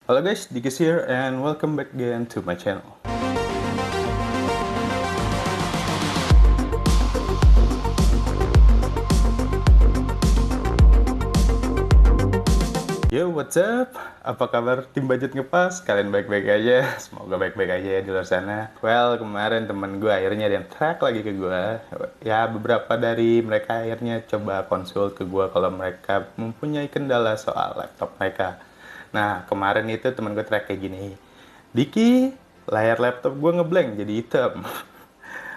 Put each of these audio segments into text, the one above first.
Halo guys, Dikis here and welcome back again to my channel. Yo, what's up? Apa kabar tim budget ngepas? Kalian baik-baik aja? Semoga baik-baik aja ya di luar sana. Well, kemarin temen gue akhirnya ada yang track lagi ke gue. Ya, beberapa dari mereka akhirnya coba konsul ke gue kalau mereka mempunyai kendala soal laptop mereka. Nah, kemarin itu temen gue track kayak gini. Diki, layar laptop gue ngeblank jadi hitam.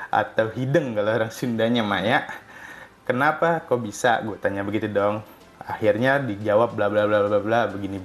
Atau hideng kalau orang Sundanya Maya. Kenapa? Kok bisa? Gue tanya begitu dong. Akhirnya dijawab bla bla bla bla bla begini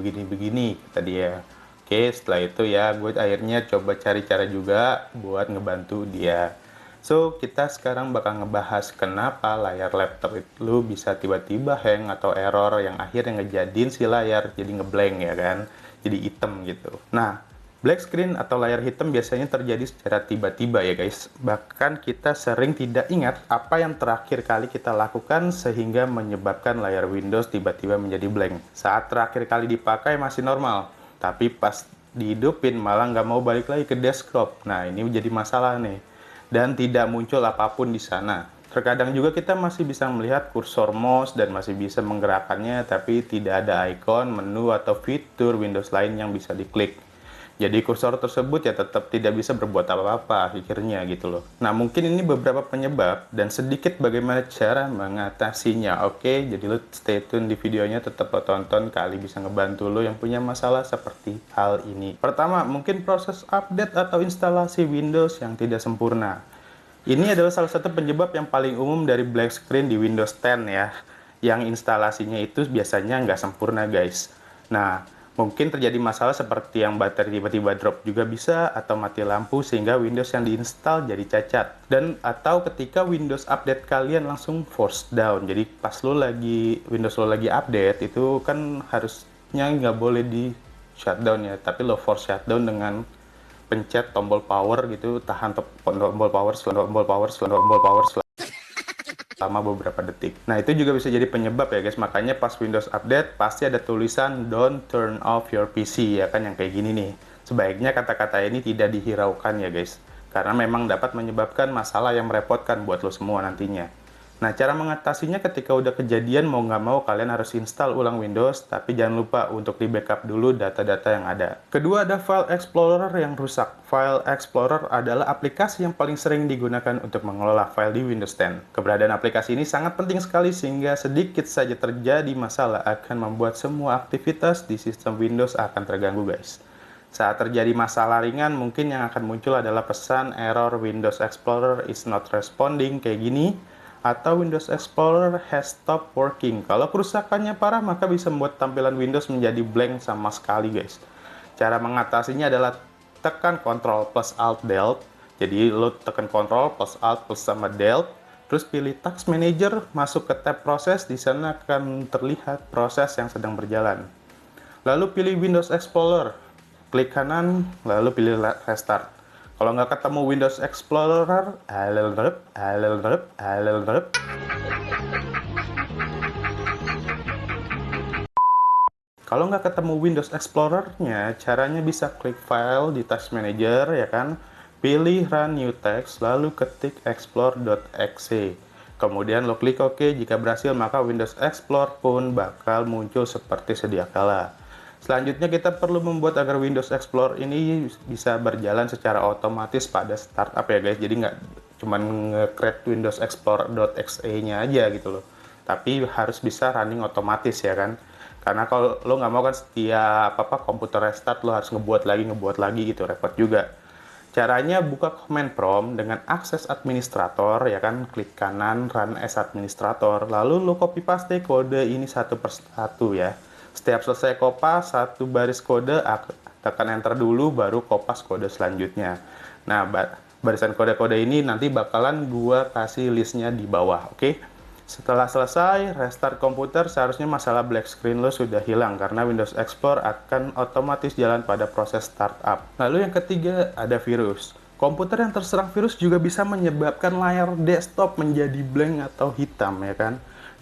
kata dia. Oke, setelah itu ya gue akhirnya coba cari cara juga buat ngebantu dia. So, kita sekarang bakal ngebahas kenapa layar laptop itu bisa tiba-tiba hang atau error yang akhirnya ngejadiin si layar jadi ngeblank ya kan. Jadi hitam gitu. Nah, black screen atau layar hitam biasanya terjadi secara tiba-tiba ya guys. Bahkan kita sering tidak ingat apa yang terakhir kali kita lakukan sehingga menyebabkan layar Windows tiba-tiba menjadi blank. Saat terakhir kali dipakai masih normal, tapi pas dihidupin malah nggak mau balik lagi ke desktop. Nah, ini menjadi masalah nih. Dan tidak muncul apapun di sana. Terkadang juga kita masih bisa melihat kursor mouse dan masih bisa menggerakkannya, tapi tidak ada ikon, menu, atau fitur Windows lain yang bisa diklik. Jadi kursor tersebut ya tetap tidak bisa berbuat apa-apa akhirnya gitu loh. Nah, mungkin ini beberapa penyebab dan sedikit bagaimana cara mengatasinya. Oke, jadi lo stay tune di videonya, tetap lo tonton, kali bisa ngebantu lo yang punya masalah seperti hal ini. Pertama, mungkin proses update atau instalasi Windows yang tidak sempurna. Ini adalah salah satu penyebab yang paling umum dari black screen di Windows 10 ya. Yang instalasinya itu biasanya nggak sempurna guys. Nah, mungkin terjadi masalah seperti yang baterai tiba-tiba drop juga bisa, atau mati lampu sehingga Windows yang diinstal jadi cacat. Dan atau ketika Windows update kalian langsung force down. Jadi pas Windows lo lagi update itu kan harusnya nggak boleh di shutdown ya, tapi lo force shutdown dengan pencet tombol power gitu, tahan tombol power selama beberapa detik. Nah, itu juga bisa jadi penyebab ya guys. Makanya pas Windows Update pasti ada tulisan don't turn off your PC ya kan, yang kayak gini nih. Sebaiknya kata-kata ini tidak dihiraukan ya guys, karena memang dapat menyebabkan masalah yang merepotkan buat lo semua nantinya. Nah, cara mengatasinya ketika udah kejadian mau nggak mau kalian harus install ulang Windows, tapi jangan lupa untuk di backup dulu data-data yang ada. Kedua, ada File Explorer yang rusak. File Explorer adalah aplikasi yang paling sering digunakan untuk mengelola file di Windows 10. Keberadaan aplikasi ini sangat penting sekali sehingga sedikit saja terjadi masalah akan membuat semua aktivitas di sistem Windows akan terganggu guys. Saat terjadi masalah ringan, mungkin yang akan muncul adalah pesan error Windows Explorer is not responding kayak gini, atau Windows Explorer has stopped working. Kalau kerusakannya parah, maka bisa membuat tampilan Windows menjadi blank sama sekali guys. Cara mengatasinya adalah tekan Ctrl plus Alt Delete. Jadi lo tekan Ctrl plus Alt plus sama Delete, terus pilih Task Manager, masuk ke tab proses, di sana akan terlihat proses yang sedang berjalan. Lalu pilih Windows Explorer, klik kanan, lalu pilih Restart. Kalau nggak ketemu Windows Explorer, kalau nggak ketemu Windows Explorer-nya, caranya bisa klik File di Task Manager, ya kan? Pilih Run New Text, lalu ketik explore.exe. Kemudian lo klik OK. Jika berhasil, maka Windows Explorer pun bakal muncul seperti sedia kala. Selanjutnya kita perlu membuat agar Windows Explorer ini bisa berjalan secara otomatis pada startup ya guys. Jadi nggak cuma nge-create Windows Explorer.exe-nya aja gitu loh, tapi harus bisa running otomatis ya kan. Karena kalau lo nggak mau kan setiap komputer restart lo harus ngebuat lagi gitu, repot juga. Caranya buka command prompt dengan akses administrator ya kan, klik kanan run as administrator, lalu lo copy paste kode ini satu persatu ya. Setiap selesai kopas satu baris kode, tekan enter dulu baru kopas kode selanjutnya. Nah, barisan kode-kode ini nanti bakalan gua kasih listnya di bawah, oke? Setelah selesai restart komputer, seharusnya masalah black screen lo sudah hilang karena Windows Explorer akan otomatis jalan pada proses startup. Lalu yang ketiga ada virus. Komputer yang terserang virus juga bisa menyebabkan layar desktop menjadi blank atau hitam ya kan.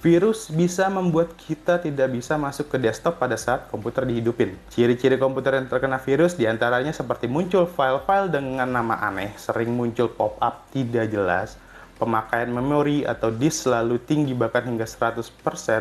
Virus bisa membuat kita tidak bisa masuk ke desktop pada saat komputer dihidupin. Ciri-ciri komputer yang terkena virus diantaranya seperti muncul file-file dengan nama aneh, sering muncul pop-up tidak jelas, pemakaian memori atau disk selalu tinggi bahkan hingga 100%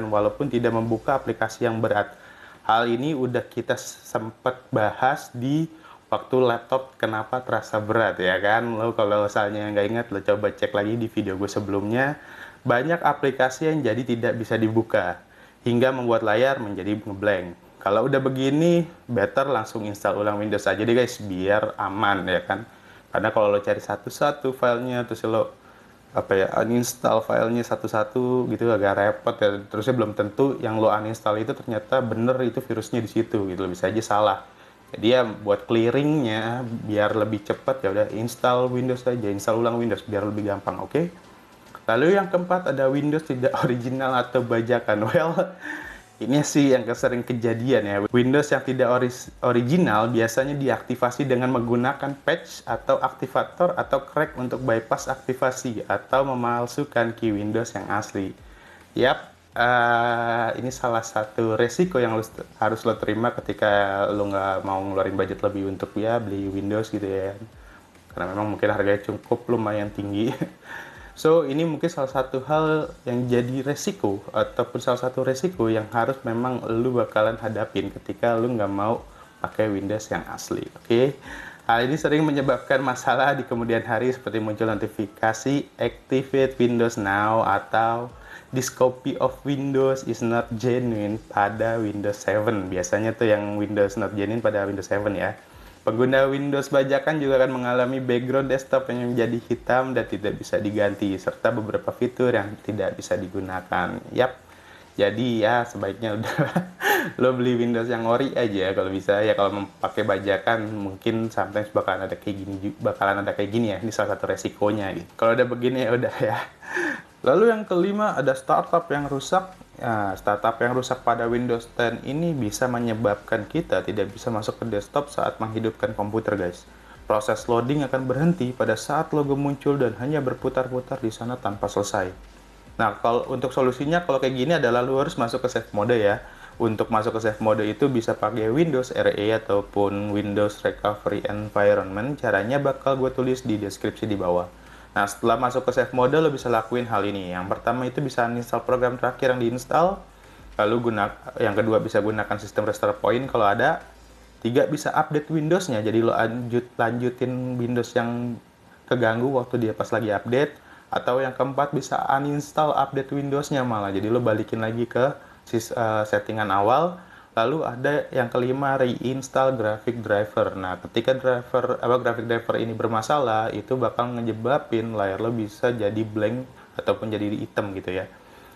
walaupun tidak membuka aplikasi yang berat. Hal ini udah kita sempat bahas di waktu laptop kenapa terasa berat ya kan. Lo kalau misalnya nggak ingat, lo coba cek lagi di video gue sebelumnya. Banyak aplikasi yang jadi tidak bisa dibuka, hingga membuat layar menjadi ngeblank. Kalau udah begini, better langsung install ulang Windows aja deh guys, biar aman ya kan. Karena kalau lo cari satu-satu filenya, terus lo uninstall filenya satu-satu gitu agak repot ya. Terusnya belum tentu yang lo uninstall itu ternyata bener itu virusnya di situ gitu, bisa aja salah. Jadi ya buat clearingnya biar lebih cepat ya udah install Windows aja, install ulang Windows biar lebih gampang, oke? Lalu yang keempat ada Windows tidak original atau bajakan. Well, ini sih yang sering kejadian ya. Windows yang tidak original biasanya diaktifasi dengan menggunakan patch atau aktivator atau crack untuk bypass aktivasi atau memalsukan key Windows yang asli. Yap, ini salah satu resiko yang harus lo terima ketika lo nggak mau ngeluarin budget lebih untuk ya beli Windows gitu ya. Karena memang mungkin harganya cukup lumayan tinggi. So, ini mungkin salah satu hal yang jadi resiko, ataupun salah satu resiko yang harus memang lu bakalan hadapin ketika lu nggak mau pakai Windows yang asli, oke? Hal ini sering menyebabkan masalah di kemudian hari seperti muncul notifikasi Activate Windows Now atau This copy of Windows is not genuine pada Windows 7. Biasanya tuh yang Windows not genuine pada Windows 7 ya. Pengguna Windows bajakan juga akan mengalami background desktop yang menjadi hitam dan tidak bisa diganti, serta beberapa fitur yang tidak bisa digunakan. Yap, jadi ya sebaiknya udah lo beli Windows yang ori aja kalau bisa ya. Kalau memakai bajakan mungkin sometimes bakalan ada kayak gini ya. Ini salah satu resikonya gitu. Kalau udah begini ya udah ya. Lalu yang kelima ada startup yang rusak. Nah, startup yang rusak pada Windows 10 ini bisa menyebabkan kita tidak bisa masuk ke desktop saat menghidupkan komputer guys. Proses loading akan berhenti pada saat logo muncul dan hanya berputar-putar di sana tanpa selesai. Nah, kalau untuk solusinya kalau kayak gini adalah lu harus masuk ke save mode ya. Untuk masuk ke save mode itu bisa pakai Windows RE ataupun Windows Recovery Environment. Caranya bakal gue tulis di deskripsi di bawah. Nah, setelah masuk ke save mode, lo bisa lakuin hal ini. Yang pertama itu bisa uninstall program terakhir yang diinstal. Lalu yang kedua bisa gunakan sistem restore point kalau ada. Tiga, bisa update Windows-nya. Jadi lo lanjutin Windows yang keganggu waktu dia pas lagi update. Atau yang keempat bisa uninstall update Windows-nya malah. Jadi lo balikin lagi ke settingan awal. Lalu ada yang kelima, reinstall graphic driver. Nah, ketika graphic driver ini bermasalah, itu bakal ngejebapin layar lo bisa jadi blank ataupun jadi hitam gitu ya.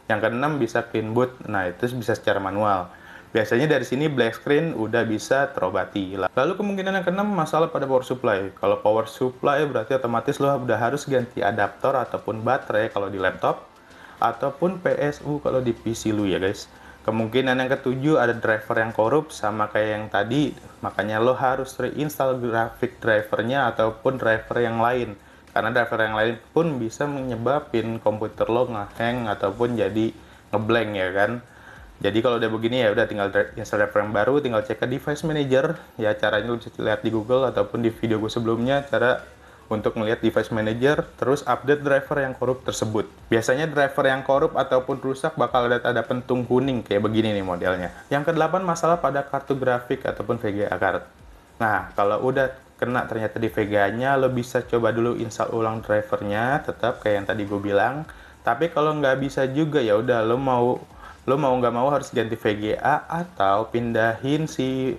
Yang keenam bisa clean boot. Nah, itu bisa secara manual. Biasanya dari sini black screen udah bisa terobati. Lalu kemungkinan yang keenam masalah pada power supply. Kalau power supply berarti otomatis lo udah harus ganti adaptor ataupun baterai kalau di laptop ataupun PSU kalau di PC lu ya guys. Kemungkinan yang ketujuh ada driver yang korup sama kayak yang tadi, makanya lo harus reinstall graphic drivernya ataupun driver yang lain. Karena driver yang lain pun bisa menyebabkan komputer lo ngehang ataupun jadi ngeblank ya kan. Jadi kalau udah begini ya udah tinggal install driver yang baru, tinggal cek ke device manager. Ya caranya lo bisa lihat di Google ataupun di video gue sebelumnya cara untuk melihat device manager, terus update driver yang korup tersebut. Biasanya driver yang korup ataupun rusak bakal ada pentung kuning kayak begini nih modelnya. Yang kedelapan masalah pada kartu grafik ataupun VGA card. Nah, kalau udah kena ternyata di VGA-nya, lo bisa coba dulu install ulang drivernya, tetap kayak yang tadi gue bilang. Tapi kalau nggak bisa juga ya udah lo mau nggak mau harus ganti VGA atau pindahin si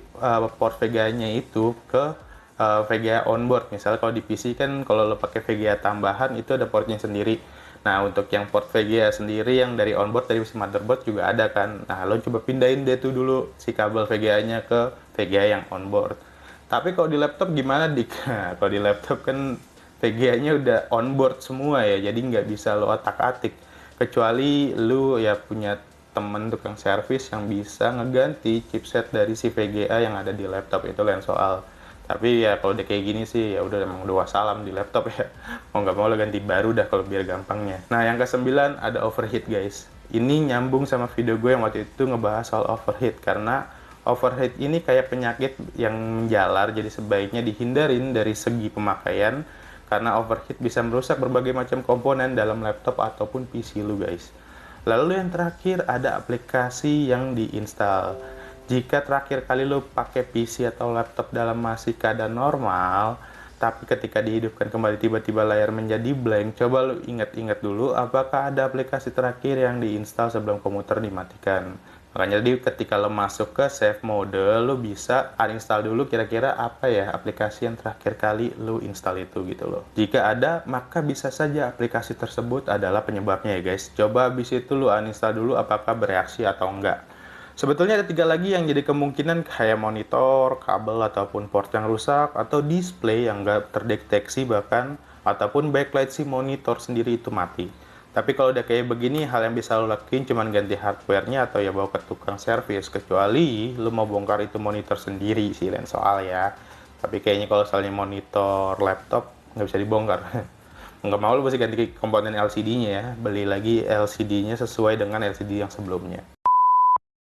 port VGA-nya itu ke VGA onboard. Misalnya kalau di PC kan kalau lo pakai VGA tambahan itu ada portnya sendiri. Nah, untuk yang port VGA sendiri yang dari onboard dari si motherboard juga ada kan. Nah, lo coba pindahin deh tuh dulu si kabel VGA-nya ke VGA yang onboard. Tapi kalau di laptop gimana dik? Nah, kalau di laptop kan VGA-nya udah onboard semua ya, jadi nggak bisa lo otak-atik. Kecuali lo ya punya temen tukang servis yang bisa ngeganti chipset dari si VGA yang ada di laptop, itu lain soal. Tapi ya kalau udah kayak gini sih ya udah emang udah wassalam di laptop ya. Mau nggak mau lo ganti baru dah kalau biar gampangnya. Nah, yang ke-9 ada overheat guys. Ini nyambung sama video gue yang waktu itu ngebahas soal overheat, karena overheat ini kayak penyakit yang menjalar, jadi sebaiknya dihindarin dari segi pemakaian karena overheat bisa merusak berbagai macam komponen dalam laptop ataupun PC lu guys. Lalu yang terakhir ada aplikasi yang diinstal. Jika terakhir kali lu pakai PC atau laptop dalam masih keadaan normal, tapi ketika dihidupkan kembali tiba-tiba layar menjadi blank, coba lu ingat-ingat dulu apakah ada aplikasi terakhir yang diinstal sebelum komputer dimatikan. Makanya jadi ketika lo masuk ke save mode, lo bisa uninstall dulu kira-kira apa ya aplikasi yang terakhir kali lo install itu gitu loh. Jika ada, maka bisa saja aplikasi tersebut adalah penyebabnya ya guys. Coba habis itu lo uninstall dulu apakah bereaksi atau enggak. Sebetulnya ada 3 lagi yang jadi kemungkinan, kayak monitor, kabel ataupun port yang rusak, atau display yang nggak terdeteksi bahkan, ataupun backlight si monitor sendiri itu mati. Tapi kalau udah kayak begini, hal yang bisa lo lakuin cuman ganti hardware-nya atau ya bawa ke tukang servis, kecuali lo mau bongkar itu monitor sendiri sih lain soal ya. Tapi kayaknya kalau soalnya monitor laptop nggak bisa dibongkar. Nggak mau lo pasti ganti komponen LCD-nya ya, beli lagi LCD-nya sesuai dengan LCD yang sebelumnya.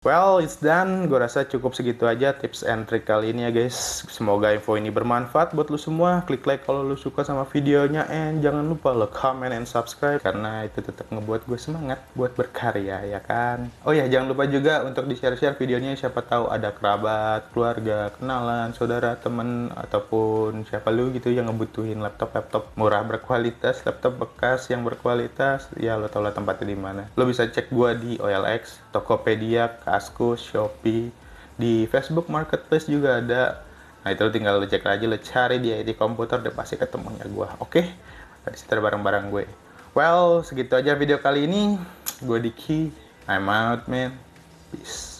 Well, it's done. Gue rasa cukup segitu aja tips and trick kali ini ya guys. Semoga info ini bermanfaat buat lu semua. Klik like kalau lu suka sama videonya. And jangan lupa lo comment and subscribe, karena itu tetap ngebuat gue semangat buat berkarya ya kan. Oh ya, jangan lupa juga untuk di-share-share videonya. Siapa tahu ada kerabat, keluarga, kenalan, saudara, temen, ataupun siapa lu gitu yang ngebutuhin laptop murah berkualitas, laptop bekas yang berkualitas. Ya lo tau lah tempatnya di mana. Lo bisa cek gue di OLX, Tokopedia, Kaskus, Shopee, di Facebook Marketplace juga ada. Nah itu tinggal lo cek aja, lo cari di IT komputer, udah pasti ketemunya gue. Oke? Tadi sekitar barang-barang gue. Well, segitu aja video kali ini. Gue Diki, I'm out man. Peace.